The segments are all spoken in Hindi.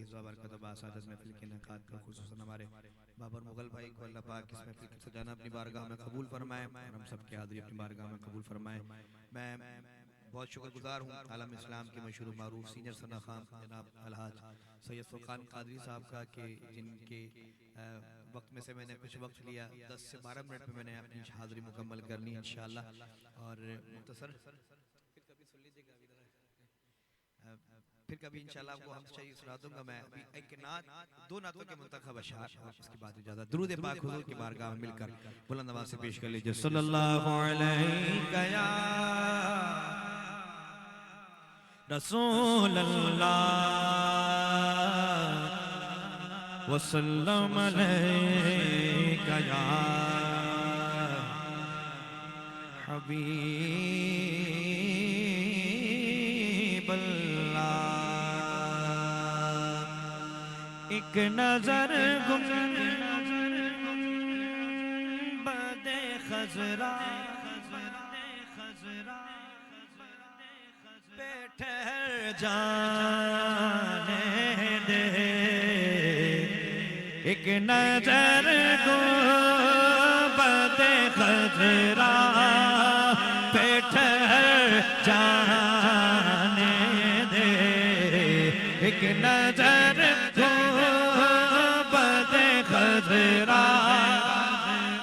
फैज़ व बरकत व बासादत महफिल के इनेकाद पर खुसूसन हमारे बाबर मुगल भाई को अल्लाह पाक इस महफिल की सजाना अपनी बारगाह में कबूल फरमाए और हम सब की हाज़िरी अपनी बारगाह में कबूल फरमाए। मैं बहुत शुक्रगुजार हूँ आलम इस्लाम के मशहूर मारूफ सीनियर सना खान जनाब अलहाज सैयद फुरकान कादरी साहब का कि जिनके वक्त में से मैंने कुछ वक्त लिया 10 से 12 मिनट में मैंने अपनी हाज़िरी मुकम्मल करनी है इंशाअल्लाह। और मुख्तसर फिर कभी इंशाल्लाह आपको हम चाहिए सुना दूंगा। मैं अभी एक नात दो नातों के मुंतखब अशआर और उसके बाद इजाजत दुरूद पाक हुजूर की बारगाह में मिलकर बुलंद आवाज से पेश कर लीजिए। सल्लल्लाहु अलैहि या रसूल अल्लाह वसल्लम अलैका या हबीब अल्लाह। एक नजर गुंबदे खजरा पे ठहर जाने दे, एक नजर गुंबदे खजरा पे ठहर जाने दे, एक नजर गुंबदे खजरा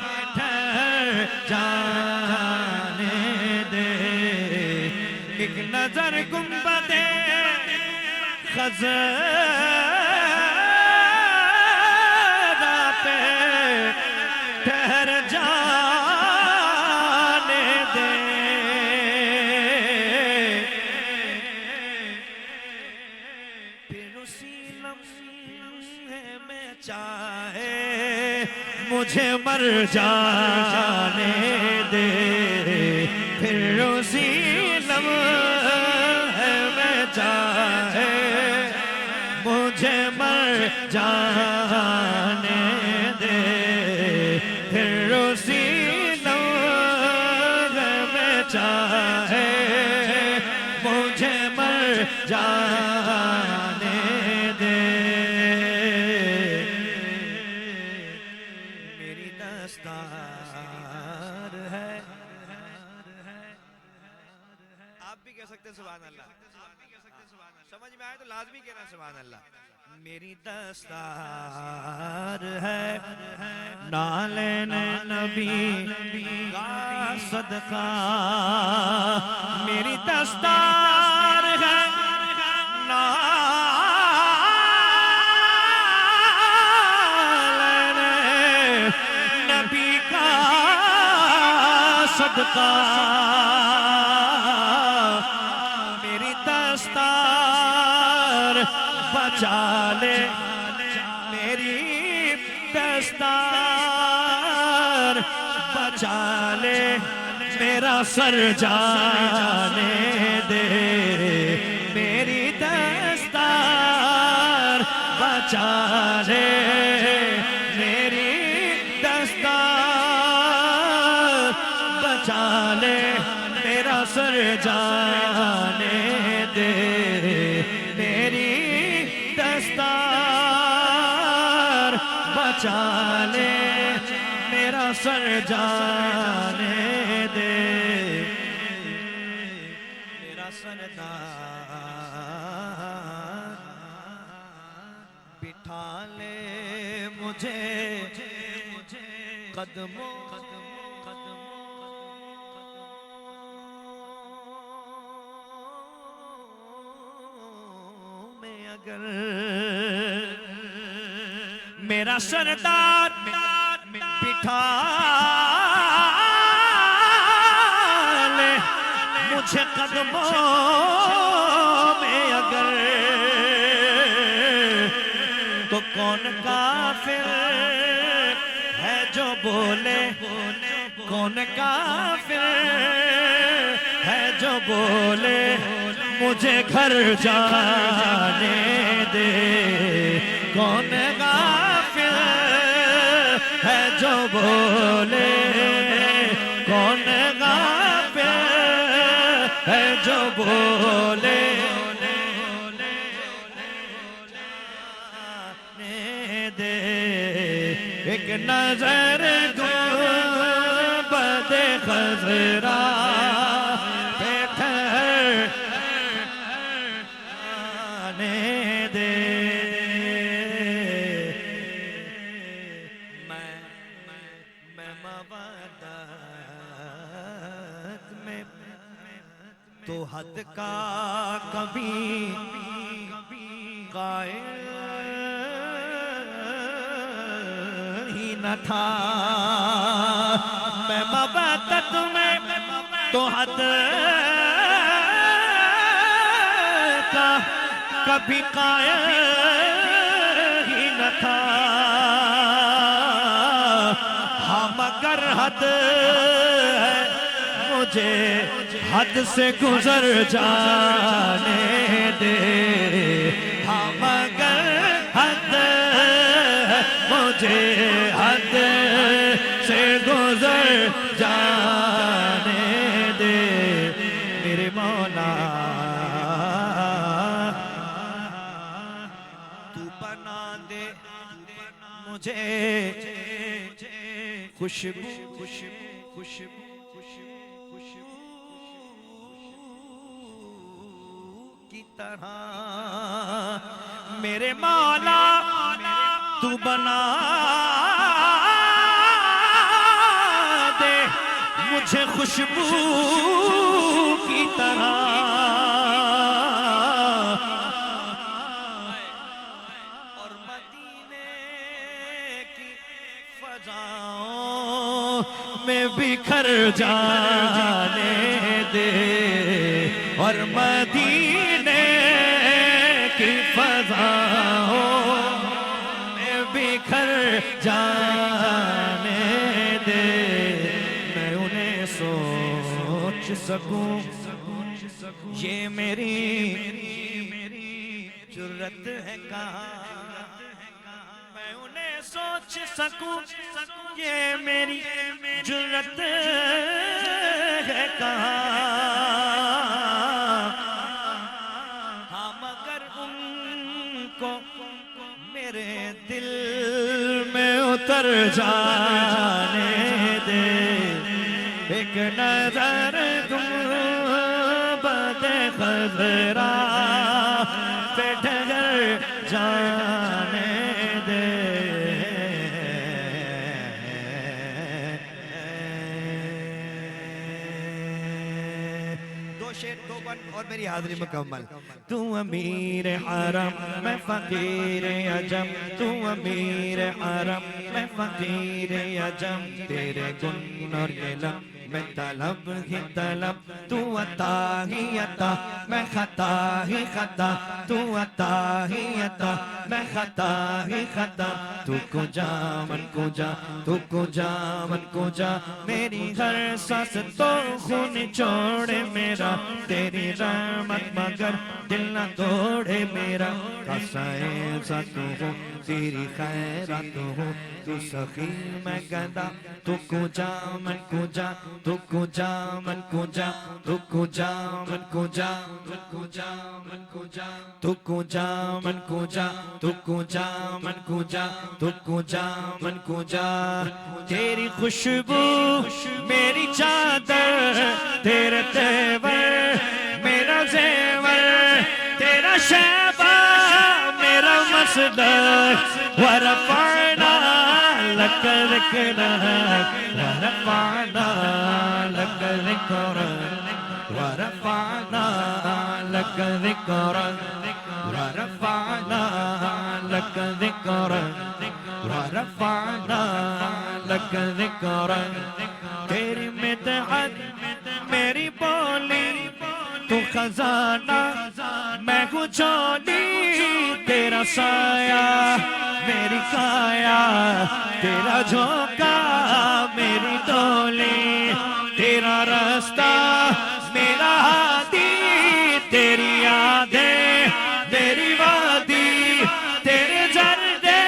पे ठहर जाने दे, एक नजर गुंबदे खजरा पे ठहर जाने दे, फिर उसी लम्हे में चाहे मुझे मर जाने दे, फिर उसी लम्हे में चाहे मुझे मर जाने दे, फिर उसी लम्हे में चाहे मुझे मर जाने दे। मेरी दस्तार है, आप भी कह सकते हैं सुभान अल्लाह, समझ में आए तो लाजमी कहना सुभान अल्लाह। मेरी दस्तार है नाले नबी का सदका, मेरी दस्तार है नाले नबी का सदका, मेरी दस्तार बचा ले, मेरी दस्तार बचा ले, मेरा सर जाने दे, मेरी दस्तार बचा ले, मेरी दस्तार बचा ले, मेरा सर जाने दे, मेरी दस्तार बचा ले, मेरा सर जाने दे, मेरा सरदार बिठा ले मुझे कदमों में, अगर मेरा सरदार बिठा ले मुझे कदमों में अगर, तो कौन काफिर है जो बोले, कौन काफिर है जो बोले मुझे घर जाने दे, कौन काफिर है जो बोले, कौन काफिर है जो बोले दे, एक नजर गुंबद खज़रा पे ठहराने दे। मैं मवद्दत में तो हद का कभी कायल ही न था। मैं मवद्दत में तो हद का कभी कायल ही न था। हाँ मगर हद है मुझे हद से गुजर जाने दे। हाँ मगर हद मुझे हद से गुजर जाने दे मेरे मौला। तू बना दे मुझे खुशबू खुशबू खुशबू की तरह मेरे मौला। तू बना दे मुझे खुशबू की तरह। और मदीने की फजाओं में बिखर जाने दे। और मदीने की फजाओं में बिखर जाने दे। मैं उन्हें सोच सकूं ये मेरी जुर्रत है कहाँ। मैं उन्हें सोच सकूं ये मेरी जुर्रत है कहाँ। हाँ मगर उनको मेरे दिल में उतर जाने दे। एक नजर गुंबद खज़रा पे ठहर जाने दे। दो शेर दो बन और मेरी हाज़िरी मुकम्मल। तू अमीर हरम मैं फकीर अजम। तू अमीर हरम मैं फकीर अजम। तेरे गुण और इल्म मैं तलब ही तलब। तू अता ही अता मैं खता ही खता। तू अता ही अता मैं खता ही खता। तू कुजा मन कुजा तू कुजा मन कुजा। मेरी हर सांस तो खून छोड़े मेरा। तेरी रहमत मगर दिल न तोड़े मेरा। हसाए सा तू हो तेरी खैरात हो। तू सखी मैं गदा तू कुजा मन कुजा। तू कुजा मन कुजा तू कुजा मन कुजा। तू कुजा मन कुजा तू कुजा मन कुजा। तू कुजा मन कुजा तू कुजा मन कुजा। तेरी खुशबू मेरी चादर तेरे तेवर मेरा जेवर। तेरा शहबा मेरा मसदर। वरफ़अना लक ज़िक्रक वरफ़अना लक ज़िक्रक वरफ़अना लक ज़िक्रक वरफ़अना लक ज़िक्रक वरफ़अना लक ज़िक्रक। तेरी मिदहत मेरी बोली तू खजाना मैं हूँ चोली। तेरा साया मेरी काया। तेरा झोंका मेरी डोली। तेरा रास्ता मेरा हादी। तेरी यादें मेरी वादी। तेरे जर्दे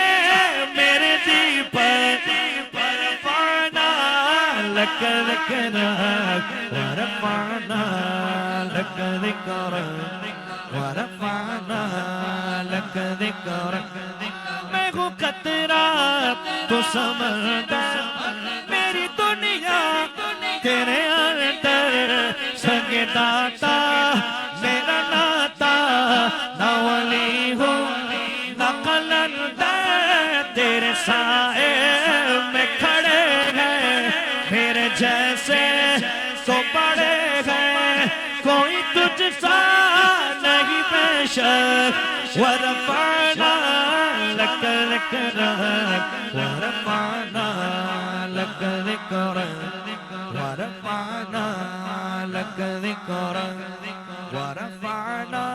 मेरे दीपक। वरफ़अना लक ज़िक्रक वरफ़अना लक ज़िक्रक वरफ़अना लक ज़िक्रक। मैं हूँ खतरा तू समझदार, मेरी दुनिया तेरे अंदर संगे दाता, मेरा नाता ना वली हूँ ना कलंदर, तेरे साए में खड़े हैं मेरे जैसे तो बड़े हैं, कोई तुझसा नहीं बेशक, वरफाना लक वरफाना लक वरफाना लक वरफाना